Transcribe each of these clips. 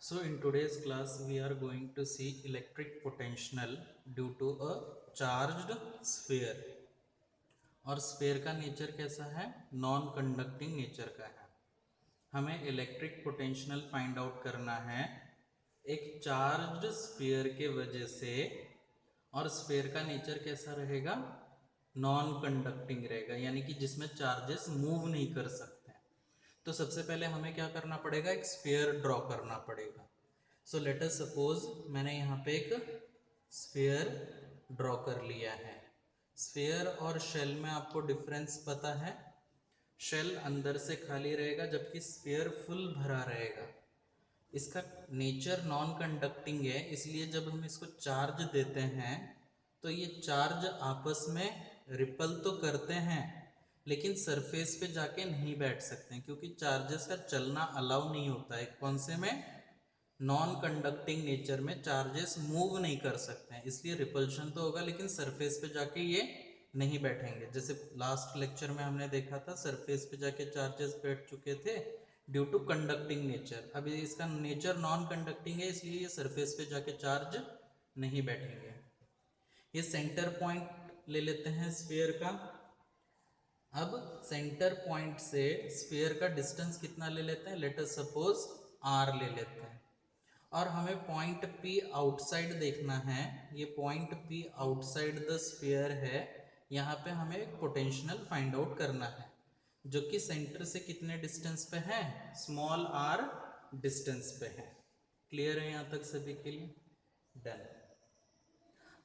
So in today's class we are going to see electric potential due to a charged sphere और sphere का nature कैसा है, non conducting nature का है। हमें इलेक्ट्रिक पोटेंशियल फाइंड आउट करना है एक चार्ज्ड स्फीयर के वजह से, और स्फीयर का नेचर कैसा रहेगा, नॉन कंडक्टिंग रहेगा, यानी कि जिसमें चार्जेस मूव नहीं कर सकते। तो सबसे पहले हमें क्या करना पड़ेगा, एक स्फीयर ड्रॉ करना पड़ेगा। सो लेट अस सपोज मैंने यहाँ पे एक स्फीयर ड्रॉ कर लिया है। स्फीयर और शेल में आपको डिफरेंस पता है, शेल अंदर से खाली रहेगा जबकि स्फीयर फुल भरा रहेगा। इसका नेचर नॉन कंडक्टिंग है, इसलिए जब हम इसको चार्ज देते हैं तो ये चार्ज आपस में रिपल तो करते हैं लेकिन सरफेस पे जाके नहीं बैठ सकते हैं, क्योंकि चार्जेस का चलना अलाउ नहीं होता है। कौन से में, नॉन कंडक्टिंग नेचर में चार्जेस मूव नहीं कर सकते हैं, इसलिए रिपल्शन तो होगा लेकिन सरफेस पे जाके ये नहीं बैठेंगे। जैसे लास्ट लेक्चर में हमने देखा था, सरफेस पे जाके चार्जेस बैठ चुके थे ड्यू टू कंडक्टिंग नेचर। अभी इसका नेचर नॉन कंडक्टिंग है, इसलिए ये सरफेस पे जाके चार्ज नहीं बैठेंगे। ये सेंटर पॉइंट ले लेते हैं स्फीयर का। अब सेंटर पॉइंट से स्फीयर का डिस्टेंस कितना ले लेते हैं, लेट अस सपोज r ले लेते हैं। और हमें पॉइंट P आउटसाइड देखना है। ये point P outside the sphere है, यहाँ पे हमें एक पोटेंशियल फाइंड आउट करना है जो कि सेंटर से कितने डिस्टेंस पे है, स्मॉल r डिस्टेंस पे है। क्लियर है यहाँ तक सभी के लिए? डन।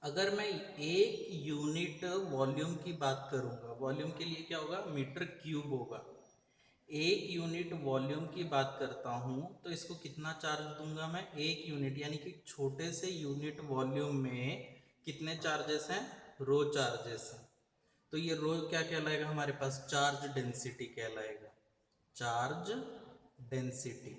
अगर मैं एक यूनिट वॉल्यूम की बात करूंगा, वॉल्यूम के लिए क्या होगा, मीटर क्यूब होगा। एक यूनिट वॉल्यूम की बात करता हूं तो इसको कितना चार्ज दूंगा मैं, एक यूनिट, यानी कि छोटे से यूनिट वॉल्यूम में कितने चार्जेस हैं, रो चार्जेस हैं। तो ये रो क्या कहलाएगा हमारे पास, चार्ज डेंसिटी कहलाएगा, चार्ज डेंसिटी।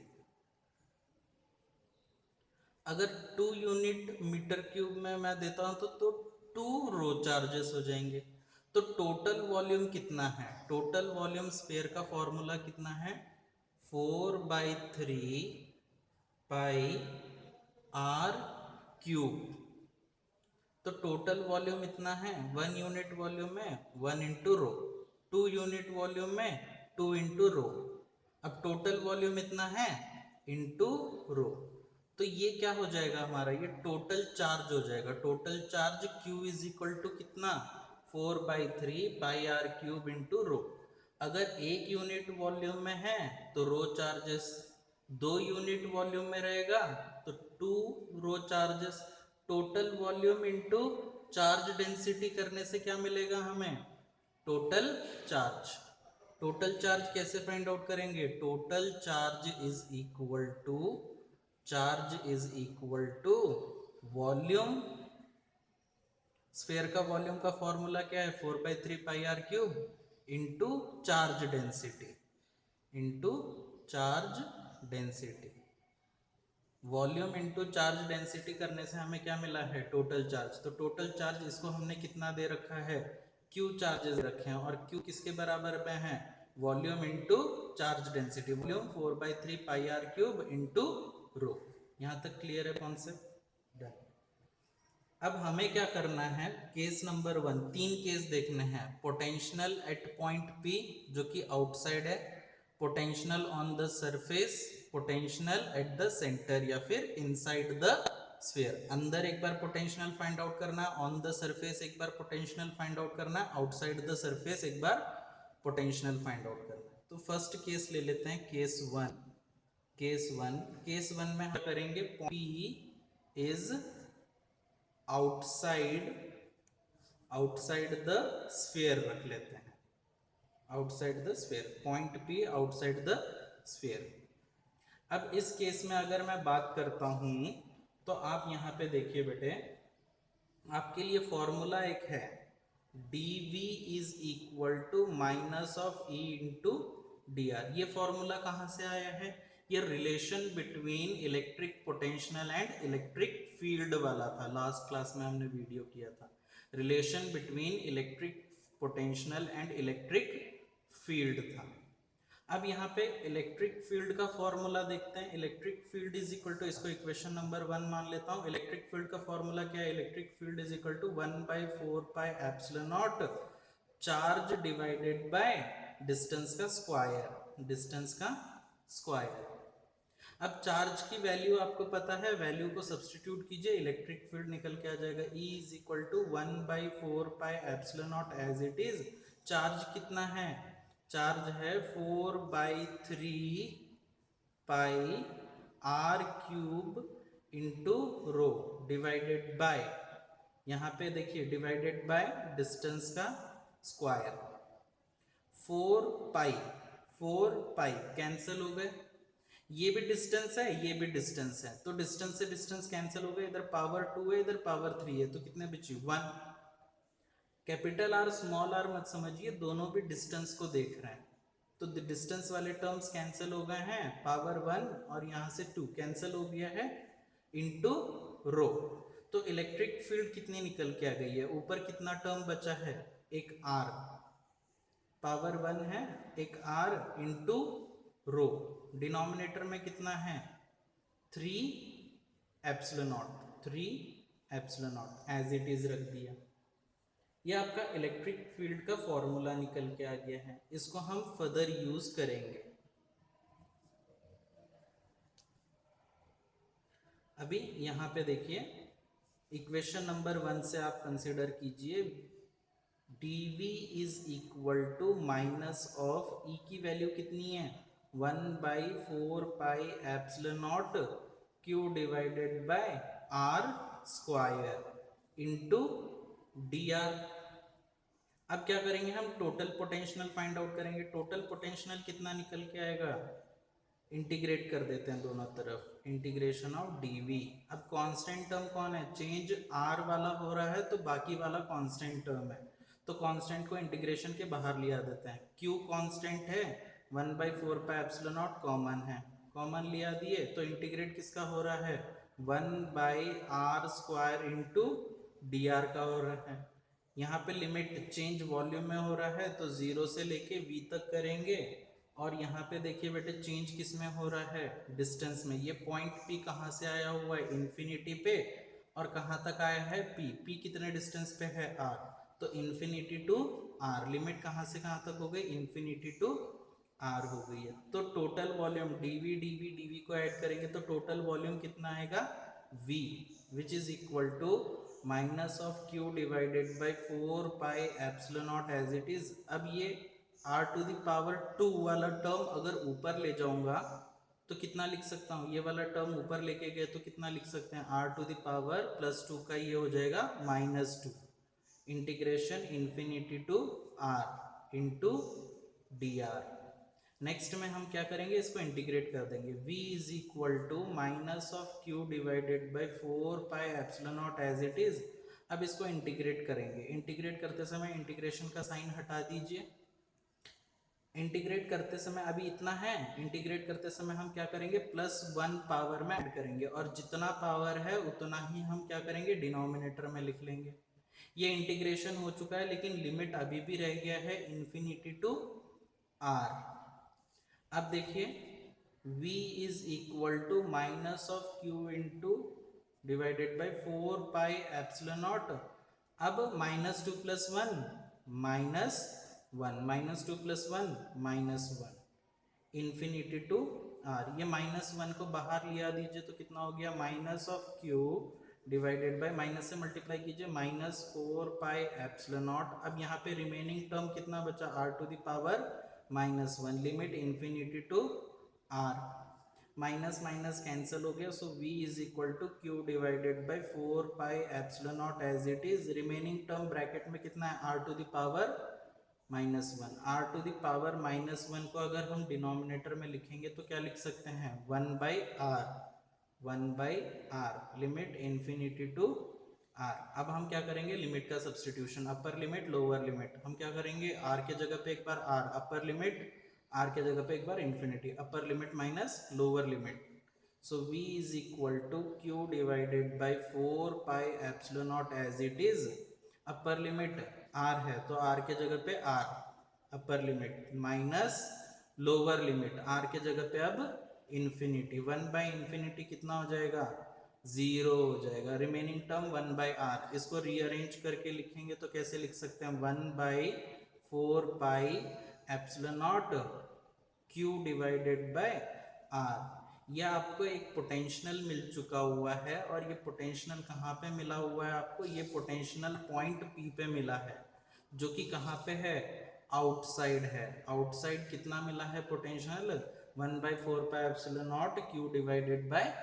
अगर 2 यूनिट मीटर क्यूब में मैं देता हूं तो 2 रो चार्जेस हो जाएंगे। तो टोटल वॉल्यूम कितना है, टोटल वॉल्यूम स्फीयर का फॉर्मूला कितना है, 4/3 पाई आर क्यूब। तो टोटल वॉल्यूम इतना है, 1 यूनिट वॉल्यूम में 1 इंटू रो, 2 यूनिट वॉल्यूम में 2 इंटू रो। अब टोटल वॉल्यूम इतना है इंटू रो, तो ये क्या हो जाएगा हमारा, ये टोटल चार्ज हो जाएगा। Total charge Q is equal to कितना, 4/3 pi r cube into rho. अगर एक यूनिट वॉल्यूम में है तो रो चार्जेस, 2 यूनिट वॉल्यूम में रहेगा तो 2 rho charges. Total volume into charge density करने से क्या मिलेगा हमें, टोटल चार्ज। टोटल चार्ज कैसे फाइंड आउट करेंगे, total charge is equal to, charge is equal to volume. Sphere का वॉल्यूम का फॉर्मूला क्या है, 4/3 pi r cube into charge density, into charge density. Volume into charge density करने से हमें क्या मिला है, टोटल चार्ज। तो टोटल चार्ज इसको हमने कितना दे रखा है, Q चार्जेस रखे हैं, और Q किसके बराबर में है, volume into charge density. Volume 4/3 pi r cube into rho. यहाँ तक क्लियर है कॉन्सेप्ट? डन। अब हमें क्या करना है, केस नंबर 1, 3 केस देखने हैं। पोटेंशियल एट पॉइंट P जो कि आउटसाइड है, potential on the surface, potential at the centre या फिर इनसाइड द स्फीयर। अंदर एक बार पोटेंशियल फाइंड आउट करना है, ऑन द सरफेस एक बार पोटेंशियल फाइंड आउट करना है, आउटसाइड द सरफेस एक बार पोटेंशियल फाइंड आउट करना है। तो फर्स्ट केस ले लेते हैं, केस 1। केस 1 में हम करेंगे, P is outside, outside the sphere रख लेते हैं, outside the sphere, point P outside the sphere. अब इस केस में अगर मैं बात करता हूं तो आप यहां पे देखिए बेटे, आपके लिए फॉर्मूला एक है, dv is equal to minus of E into d r. ये फॉर्मूला कहां से आया है, ये relation between electric potential and electric field वाला था, लास्ट क्लास में हमने वीडियो किया था। Relation between electric potential and electric field था। अब यहाँ पे इलेक्ट्रिक फील्ड का फॉर्मूला देखते हैं। Electric field is equal to, इसको इक्वेशन नंबर 1 मान लेता हूँ। इलेक्ट्रिक फील्ड का फॉर्मूला क्या है? Electric field is equal to 1/4 pi epsilon naught charge divided by distance का स्क्वायर, डिस्टेंस का स्क्वायर। अब चार्ज की वैल्यू आपको पता है, वैल्यू को सब्स्टिट्यूट कीजिए, इलेक्ट्रिक फील्ड निकल के आ जाएगा E is equal to 1/4 pi epsilon not as it is. Charge कितना है? चार्ज है 4/3 pi r cube into rho divided by, यहाँ पे देखिए डिवाइडेड बाय डिस्टेंस का स्क्वायर। 4 पाई कैंसिल हो गए, ये भी डिस्टेंस है, ये भी डिस्टेंस है, तो डिस्टेंस से डिस्टेंस कैंसिल हो गए। इधर पावर 2 है, इधर पावर 3 है, तो कितने बची? 1। कैपिटल आर स्मॉल आर मत समझिए, दोनों भी डिस्टेंस को देख रहे हैं, तो डिस्टेंस वाले टर्म्स कैंसिल हो गए हैं, पावर 1 और यहाँ से 2 कैंसिल हो गया है, इंटू रो। तो इलेक्ट्रिक फील्ड कितनी निकल के आ गई है? ऊपर कितना टर्म बचा है? एक आर, पावर 1 है, एक आर इंटू रो, डिनोमिनेटर में कितना है? 3 epsilon naught, 3 epsilon not as it is रख दिया। ये आपका इलेक्ट्रिक फील्ड का फॉर्मूला निकल के आ गया है, इसको हम फर्दर यूज करेंगे। अभी यहाँ पे देखिए, इक्वेशन नंबर 1 से आप कंसिडर कीजिए dv is equal to minus of E की वैल्यू कितनी है? 1/4 pi epsilon nought q divided by r square into d r. अब क्या करेंगे हम? टोटल पोटेंशियल फाइंड आउट करेंगे। टोटल पोटेंशियल कितना निकल के आएगा? इंटीग्रेट कर देते हैं दोनों तरफ, इंटीग्रेशन ऑफ डीवी। अब कांस्टेंट टर्म कौन है? चेंज आर वाला हो रहा है, तो बाकी वाला कांस्टेंट टर्म है, तो कांस्टेंट को इंटीग्रेशन के बाहर लिया देते हैं। क्यू कांस्टेंट है, 1/4 पाई एप्सिलॉन नॉट कॉमन है, कॉमन लिया दिए, तो इंटीग्रेट किसका हो रहा है? 1/r square into d are का हो रहा है। यहाँ पे लिमिट चेंज वॉल्यूम में हो रहा है, तो 0 से लेके v तक करेंगे, और यहाँ पे देखिए बेटे चेंज किस में हो रहा है? डिस्टेंस में। ये पॉइंट P कहाँ से आया हुआ है? इन्फिनिटी पे, और कहाँ तक आया है? P कितने डिस्टेंस पे है? R, तो इन्फिनिटी टू R। लिमिट कहाँ से कहाँ तक हो गई? इन्फिनिटी टू R हो गई है। तो टोटल वॉल्यूम dV को ऐड करेंगे तो टोटल वॉल्यूम कितना आएगा? V, which is equal to minus of Q divided by 4 pi epsilon not as it is. अब ये r टू द पावर 2 वाला टर्म अगर ऊपर ले जाऊंगा तो कितना लिख सकता हूँ? ये वाला टर्म ऊपर लेके गए तो कितना लिख सकते हैं? r टू द पावर +2 का ये हो जाएगा -2, integration infinity to r into d r. Next में हम क्या करेंगे? इसको इंटीग्रेट कर देंगे। v is equal to minus of q divided by 4 pi epsilon not as it is. अब इसको इंटीग्रेट करेंगे। इंटीग्रेट करते समय इंटीग्रेशन का साइन हटा दीजिए। इंटीग्रेट करते समय अभी इतना है, इंटीग्रेट करते समय हम क्या करेंगे? +1 पावर में ऐड करेंगे, और जितना पावर है उतना ही हम क्या करेंगे? डिनोमिनेटर में लिख लेंगे। ये इंटीग्रेशन हो चुका है, लेकिन लिमिट अभी भी रह गया है इन्फिनिटी टू r। अब देखिए v is equal to minus of q into divided by 4 pi epsilon naught. अब -2 + 1 -1, -2 + 1 -1, इन्फिनिटी टू r। ये -1 को बाहर लिया दीजिए तो कितना हो गया? Minus of q divided by, minus से मल्टीप्लाई कीजिए, -4 पाई एप्सिलॉन नॉट। अब यहाँ पे रिमेनिंग टर्म कितना बचा? r to the power -1, limit infinity to r। Minus minus cancel हो गया, so v is equal to q divided by 4 pi epsilon not as it is. Remaining term bracket में कितना है? r to the power -1। r to the power -1 को अगर हम denominator में लिखेंगे तो क्या लिख सकते हैं? 1/r, 1/r, limit infinity to r। अब हम क्या करेंगे? लिमिट का substitution, upper limit lower limit. हम क्या करेंगे? r के जगह पे एक बार r अपर लिमिट, r के जगह पे एक बार infinity, upper limit minus lower limit. So v is equal to q divided by 4 pi epsilon not as it is. Upper limit r है तो r के जगह पे r, upper limit, minus lower limit r के जगह पे अब infinity, 1/∞ कितना हो जाएगा, 0 हो जाएगा। रिमेनिंग टर्म 1/r, इसको रीअरेंज करके लिखेंगे तो कैसे लिख सकते हैं, 1/4 epsilon not q divided by r। यह आपको एक पोटेंशियल मिल चुका हुआ है, और ये पोटेंशियल कहाँ पे मिला हुआ है आपको, ये पोटेंशियल पॉइंट P पे मिला है, जो कि कहाँ पे है, आउटसाइड है। आउटसाइड कितना मिला है potential, 1/4 epsilon not q divided by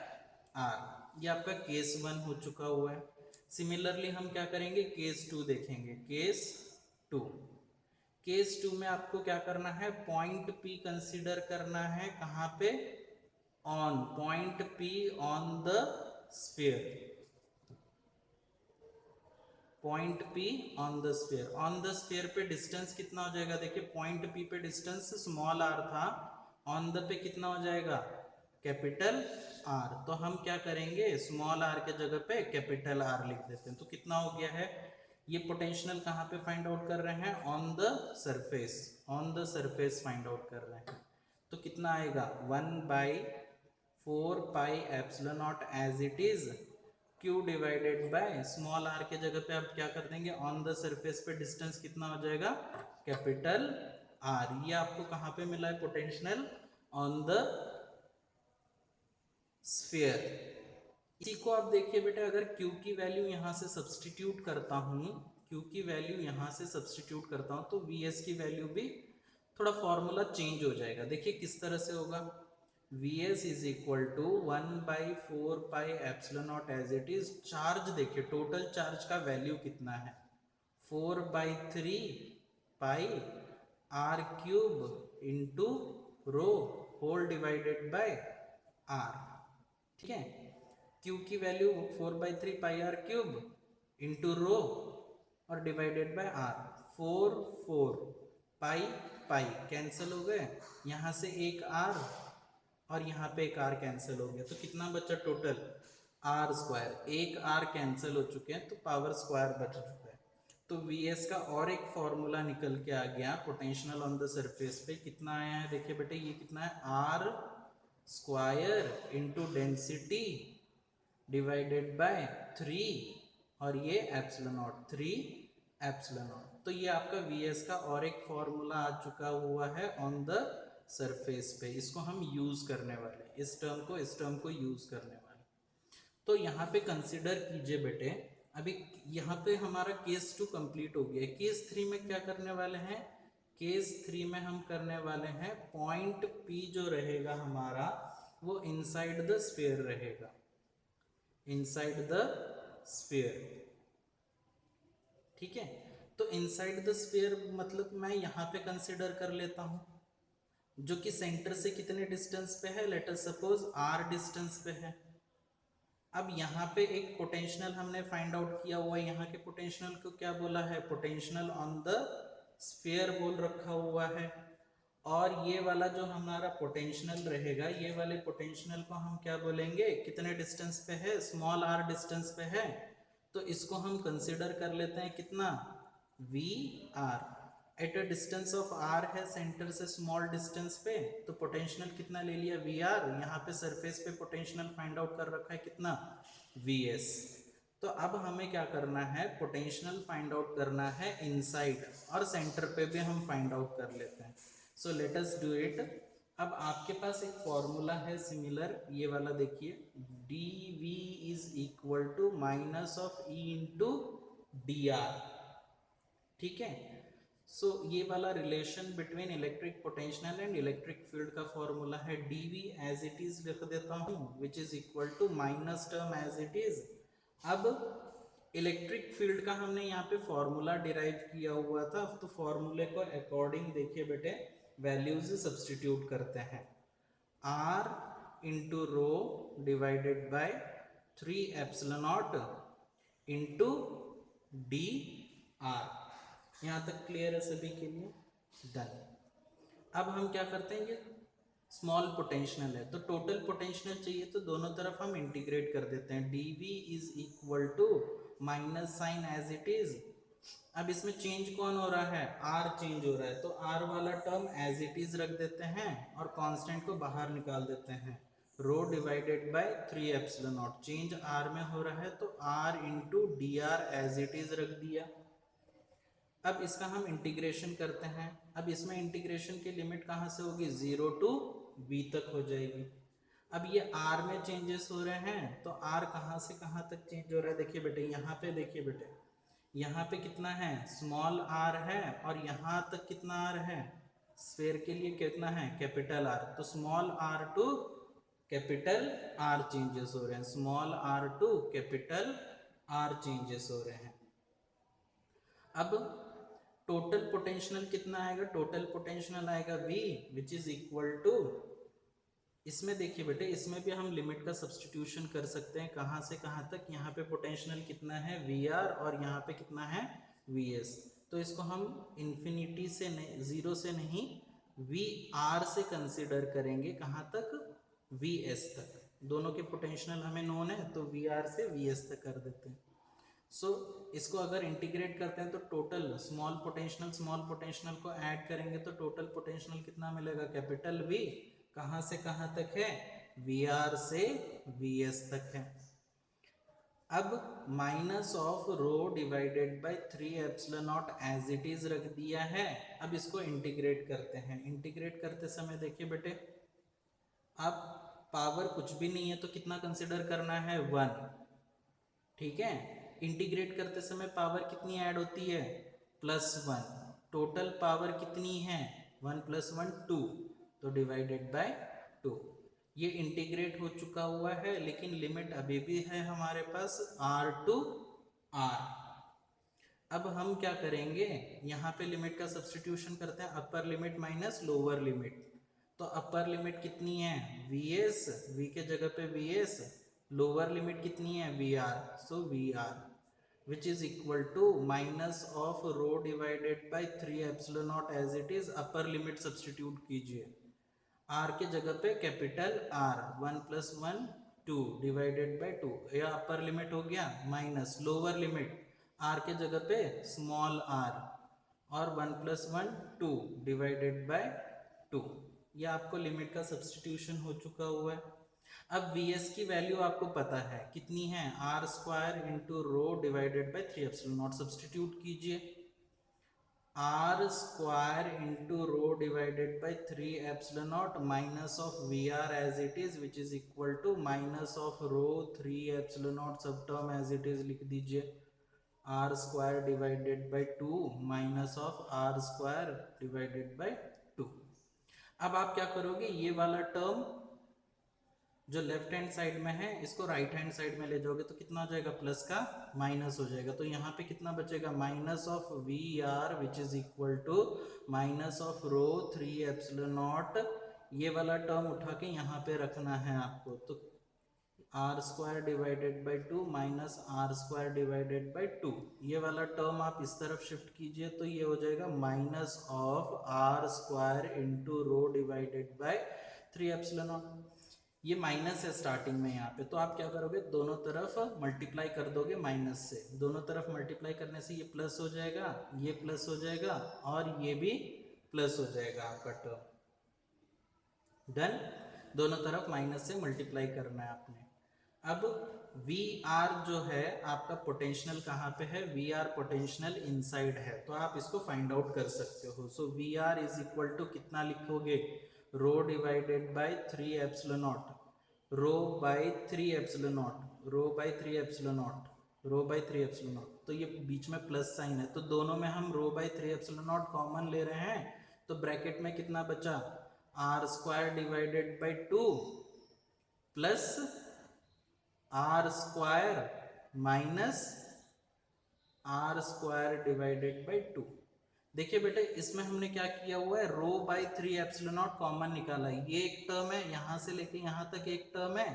r। ये आपका केस 1 हो चुका हुआ है। सिमिलरली हम क्या करेंगे, केस 2 देखेंगे। केस 2 में आपको क्या करना है, पॉइंट P कंसीडर करना है, कहाँ पे, on point P on the sphere, point P on the sphere. On the sphere पे डिस्टेंस कितना हो जाएगा, देखिए पॉइंट P पे डिस्टेंस स्मॉल r था, ऑन द पे कितना हो जाएगा, कैपिटल R। तो हम क्या करेंगे, स्मॉल r के जगह पे कैपिटल R लिख देते हैं। तो कितना हो गया है, ये पोटेंशियल कहाँ पे फाइंड आउट कर रहे हैं, on the surface, on the surface find out कर रहे हैं। तो कितना आएगा, 1/4 epsilon not as it is q divided by small r के जगह पे आप क्या कर देंगे, ऑन द सरफेस पे डिस्टेंस कितना हो जाएगा, कैपिटल R। ये आपको कहाँ पे मिला है पोटेंशियल, ऑन द स्फीयर। इसी को आप देखिए बेटा, अगर q की वैल्यू यहाँ से सब्सटीट्यूट करता हूँ, q की वैल्यू यहाँ से सब्सटीट्यूट करता हूँ, तो vs की वैल्यू भी थोड़ा फॉर्मूला चेंज हो जाएगा। देखिए किस तरह से होगा, vs is equal to 1/4 epsilon not as it is, charge देखिए टोटल चार्ज का वैल्यू कितना है, 4/3 r cube into rho whole divided by r। ठीक है, q की वैल्यू 4/3 क्यूब इंटू रो और डिवाइडेड बाय r, 4 कैंसिल हो गए, यहाँ से एक r और यहाँ पे एक r कैंसिल हो गया, तो कितना बचा टोटल, r²। एक r कैंसिल हो चुके हैं तो पावर स्क्वायर बच चुका है। तो vs का और एक फॉर्मूला निकल के आ गया पोटेंशियल ऑन द सरफेस पे, कितना आया है देखिए बेटे, ये कितना है, r² into density divided by 3 और ये एप्सिलॉन नॉट, 3 एप्सिलॉन नॉट। तो ये आपका vs का और एक फॉर्मूला आ चुका हुआ है ऑन द सरफेस पे, इसको हम यूज करने वाले, इस टर्म को यूज करने वाले। तो यहाँ पे कंसिडर कीजिए बेटे, अभी यहाँ पे हमारा केस 2 कंप्लीट हो गया। केस 3 में क्या करने वाले हैं, केस 3 में हम करने वाले हैं, पॉइंट P जो रहेगा हमारा वो इनसाइड द स्फीयर रहेगा, इनसाइड द स्फीयर। ठीक है, तो इनसाइड द स्फीयर मतलब मैं यहाँ पे कंसिडर कर लेता हूँ, जो कि सेंटर से कितने डिस्टेंस पे है, let us suppose r distance पे है। अब यहाँ पे एक पोटेंशियल हमने फाइंड आउट किया हुआ है, यहाँ के पोटेंशियल को क्या बोला है, पोटेंशियल ऑन द स्फीयर बोल रखा हुआ है। और ये वाला जो हमारा पोटेंशियल रहेगा, ये वाले पोटेंशियल को हम क्या बोलेंगे, कितने डिस्टेंस पे है, स्मॉल r डिस्टेंस पे है, तो इसको हम कंसिडर कर लेते हैं कितना, vr। At a distance of r है सेंटर से स्मॉल डिस्टेंस पे, तो पोटेंशियल कितना ले लिया, vr। यहाँ पे सरफेस पे पोटेंशियल फाइंड आउट कर रखा है कितना, vs। तो अब हमें क्या करना है, पोटेंशियल फाइंड आउट करना है इनसाइड, और सेंटर पे भी हम फाइंड आउट कर लेते हैं। So let us do it. अब आपके पास एक फॉर्मूला है सिमिलर, ये वाला देखिए, dv is equal to minus of e into dr। ठीक है, सो ये वाला relation between electric potential and electric field का फॉर्मूला है, dv एज इट इज लिख देता हूँ, which is equal to minus term as it is. अब इलेक्ट्रिक फील्ड का हमने यहाँ पे फॉर्मूला डिराइव किया हुआ था, तो फॉर्मूले को अकॉर्डिंग देखिए बेटे वैल्यूज सब्सटीट्यूट करते हैं, r into rho divided by 3 epsilon not into d are. यहाँ तक क्लियर है सभी के लिए, डन। अब हम क्या करते हैं, ये स्मॉल पोटेंशियल है तो टोटल पोटेंशियल चाहिए, तो दोनों तरफ हम इंटीग्रेट कर देते हैं, dv is equal to minus sign as it is अब इसमें चेंज कौन हो रहा है, आर चेंज हो रहा है, तो आर वाला टर्म एज इट इज रख देते हैं और कांस्टेंट को बाहर निकाल देते हैं। Rho divided by 3 epsilon nought, change r में हो रहा है तो r into d r as it is रख दिया। अब इसका हम इंटीग्रेशन करते हैं। अब इसमें इंटीग्रेशन की लिमिट कहाँ से होगी, 0 टू b तक हो जाएगी। अब ये r में चेंजेस हो रहे हैं तो r कहाँ से कहाँ तक चेंज हो रहा है, देखिए बेटे यहाँ पे, देखिए बेटे यहाँ पे कितना है, स्मॉल r है, और यहाँ तक कितना r है, स्फेयर के लिए कितना है, कैपिटल R। तो small r to capital R changes हो रहे हैं, small r to capital R changes हो रहे हैं। अब टोटल पोटेंशियल कितना आएगा, टोटल पोटेंशियल आएगा V which is equal to, इसमें देखिए बेटे इसमें भी हम लिमिट का सब्स्टिट्यूशन कर सकते हैं, कहाँ से कहाँ तक, यहाँ पे पोटेंशियल कितना है VR और यहाँ पे कितना है VS, तो इसको हम इन्फिनिटी से नहीं, 0 से नहीं VR से कंसिडर करेंगे, कहाँ तक, VS तक। दोनों के पोटेंशियल हमें नोन है तो VR से VS तक कर देते हैं। सो इसको अगर इंटीग्रेट करते हैं तो टोटल स्मॉल पोटेंशियल को ऐड करेंगे तो टोटल पोटेंशियल कितना मिलेगा, कैपिटल V, कहाँ से कहाँ तक है, VR से VS तक है। अब minus of rho divided by 3 epsilon not as it is रख दिया है। अब इसको इंटीग्रेट करते हैं। इंटीग्रेट करते समय देखिए बेटे, अब पावर कुछ भी नहीं है तो कितना कंसिडर करना है, 1, ठीक है। इंटीग्रेट करते समय पावर कितनी ऐड होती है, +1, टोटल पावर कितनी है, 1 + 1 2, तो डिवाइडेड बाय 2। ये इंटीग्रेट हो चुका हुआ है लेकिन लिमिट अभी भी है हमारे पास r टू r। अब हम क्या करेंगे, यहाँ पे लिमिट का सब्स्टिट्यूशन करते हैं, अपर लिमिट माइनस लोअर लिमिट। तो अपर लिमिट कितनी है, Vs, V के जगह पे Vs, लोअर लिमिट कितनी है, VR, so VR which is equal to minus of rho divided by 3 epsilon not as it is, upper limit substitute कीजिए, R के जगह पे कैपिटल R, 1 + 1 2 डिवाइडेड बाय 2, यह अपर लिमिट हो गया, माइनस लोअर लिमिट R के जगह पे स्मॉल r, और 1 + 1 2 डिवाइडेड बाय 2, यह आपको लिमिट का सब्स्टिट्यूशन हो चुका हुआ है। अब Vs की वैल्यू आपको पता है कितनी है, r² into rho divided by 3 epsilon naught, substitute कीजिए, r² into rho divided by 3 epsilon naught minus of VR as it is which is equal to minus of rho 3 epsilon naught sub term as it is लिख दीजिए, r² divided by 2 minus of r² divided by 2। अब आप क्या करोगे, ये वाला term जो left hand side में है इसको राइट हैंड साइड में ले जाओगे तो कितना हो जाएगा, प्लस का माइनस हो जाएगा, तो यहाँ पे कितना बचेगा, minus of VR which is equal to minus of rho 3 epsilon naught, ये वाला टर्म उठा के यहाँ पे रखना है आपको, तो r² divided by 2 minus r² divided by 2, ये वाला टर्म आप इस तरफ शिफ्ट कीजिए तो ये हो जाएगा minus of r² into rho divided by 3 epsilon naught. ये माइनस है स्टार्टिंग में यहाँ पे, तो आप क्या करोगे, दोनों तरफ मल्टीप्लाई कर दोगे माइनस से, दोनों तरफ मल्टीप्लाई करने से ये प्लस हो जाएगा, ये प्लस हो जाएगा और ये भी प्लस हो जाएगा आपका टर्म। डन, दोनों तरफ माइनस से मल्टीप्लाई करना है आपने। अब VR जो है आपका पोटेंशियल कहाँ पे है, VR पोटेंशियल इनसाइड है, तो आप इसको फाइंड आउट कर सकते हो। So VR is equal to कितना लिखोगे, rho divided by 3 epsilon nought, rho by 3 epsilon nought, rho by 3 epsilon nought, rho by 3 epsilon nought, तो ये बीच में प्लस साइन है तो दोनों में हम रो बाय 3 एप्सिलॉन नॉट कॉमन ले रहे हैं, तो ब्रैकेट में कितना बचा, r² divided by 2 plus r² minus r² divided by 2। देखिए बेटे इसमें हमने क्या किया हुआ है, रो बाय 3 एप्सिलॉन नॉट कॉमन निकाला है, ये एक टर्म है, यहाँ से लेके यहाँ तक एक टर्म है,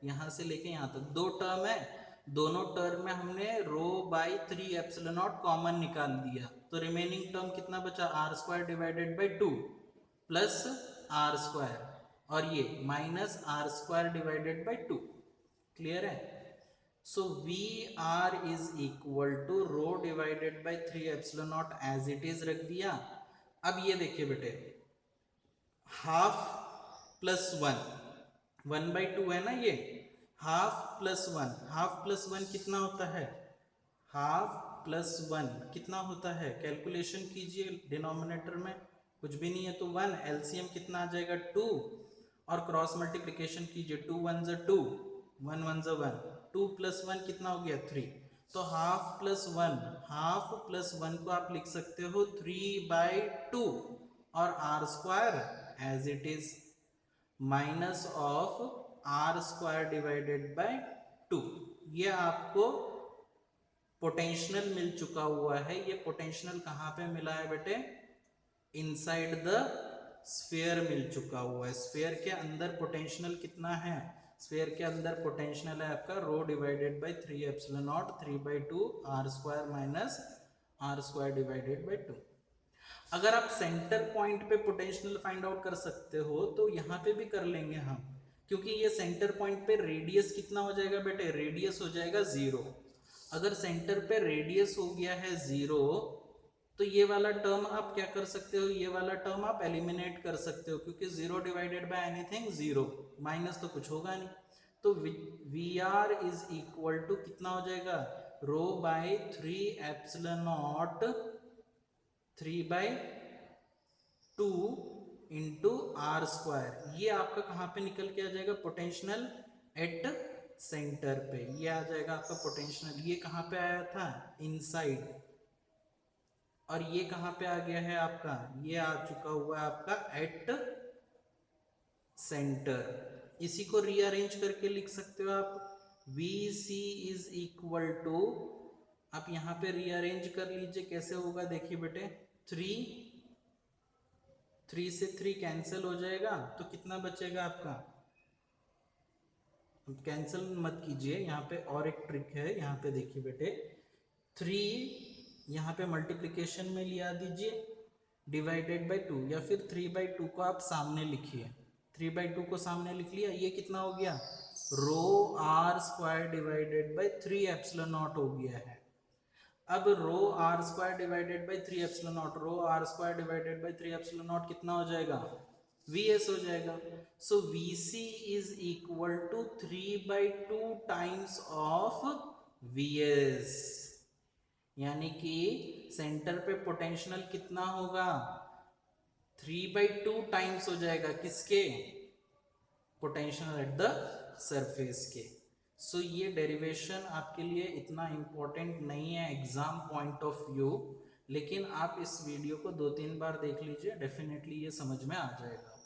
यहाँ से लेके यहाँ तक दो टर्म है, दोनों टर्म में हमने रो बाय 3 एप्सिलॉन नॉट कॉमन निकाल दिया, तो रिमेनिंग टर्म कितना बचा, r² divided by 2 plus r², और ये minus r² divided by 2। Clear है। So V are is equal to rho divided by 3 epsilon not as it is रख दिया। अब ये देखिए बेटे, हाफ प्लस वन, 1/2 है ना ये, half plus one, half plus one कितना होता है, हाफ प्लस वन कितना होता है, कैलकुलेशन कीजिए, डिनोमिनेटर में कुछ भी नहीं है तो 1, एलसीएम कितना आ जाएगा 2, और क्रॉस मल्टीप्लिकेशन कीजिए, 2 1 ज़ 2, 1 1 ज़ 1, 2 प्लस 1 कितना हो गया 3। तो half plus one, half plus one को आप लिख सकते हो 3/2, और r square as it is minus of r square divided by 2। ये आपको पोटेंशियल मिल चुका हुआ है। ये पोटेंशियल कहाँ पे मिला है बेटे, इनसाइड द स्फीयर मिल चुका हुआ है। स्फीयर के अंदर पोटेंशियल कितना है, स्फीयर के अंदर पोटेंशियल है आपका rho divided by 3 epsilon nought 3/2 r square minus r square divided by 2। अगर आप सेंटर पॉइंट पे पोटेंशियल फाइंड आउट कर सकते हो तो यहाँ पे भी कर लेंगे हम, क्योंकि ये सेंटर पॉइंट पे रेडियस कितना हो जाएगा बेटे, रेडियस हो जाएगा 0। अगर सेंटर पे रेडियस हो गया है 0 तो ये वाला टर्म आप क्या कर सकते हो, ये वाला टर्म आप एलिमिनेट कर सकते हो, क्योंकि 0 डिवाइडेड बाय एनीथिंग 0, माइनस तो कुछ होगा नहीं। तो V are is equal to कितना हो जाएगा, rho by 3 epsilon nought 3/2 into r square. ये आपका कहाँ पे निकल के आ जाएगा, पोटेंशियल एट सेंटर पे, ये आ जाएगा आपका पोटेंशियल। ये कहाँ पे आया था, इनसाइड, और ये कहाँ पे आ गया है आपका, ये आ चुका हुआ है आपका एट सेंटर। इसी को रीअरेंज करके लिख सकते हो आप, V C is equal to, आप यहाँ पे रीअरेंज कर लीजिए, कैसे होगा देखिए बेटे, 3 से 3 कैंसिल हो जाएगा तो कितना बचेगा आपका, कैंसिल मत कीजिए, यहाँ पे और एक ट्रिक है, यहाँ पे देखिए बेटे, 3 यहाँ पे मल्टीप्लिकेशन में लिया दीजिए डिवाइडेड बाय 2, या फिर 3/2 को आप सामने लिखिए, 3/2 को सामने लिख लिया, ये कितना हो गया, rho r square divided by 3 epsilon nought हो गया है। अब rho r square divided by 3 epsilon nought, rho r square divided by 3 epsilon nought कितना हो जाएगा, Vs हो जाएगा। So Vc is equal to 3/2 times of Vs, यानी कि सेंटर पे पोटेंशियल कितना होगा, 3/2 टाइम्स हो जाएगा किसके, पोटेंशियल एट द सरफेस के। सो ये डेरिवेशन आपके लिए इतना इम्पोर्टेंट नहीं है एग्जाम पॉइंट ऑफ व्यू, लेकिन आप इस वीडियो को 2-3 बार देख लीजिए, डेफिनेटली ये समझ में आ जाएगा।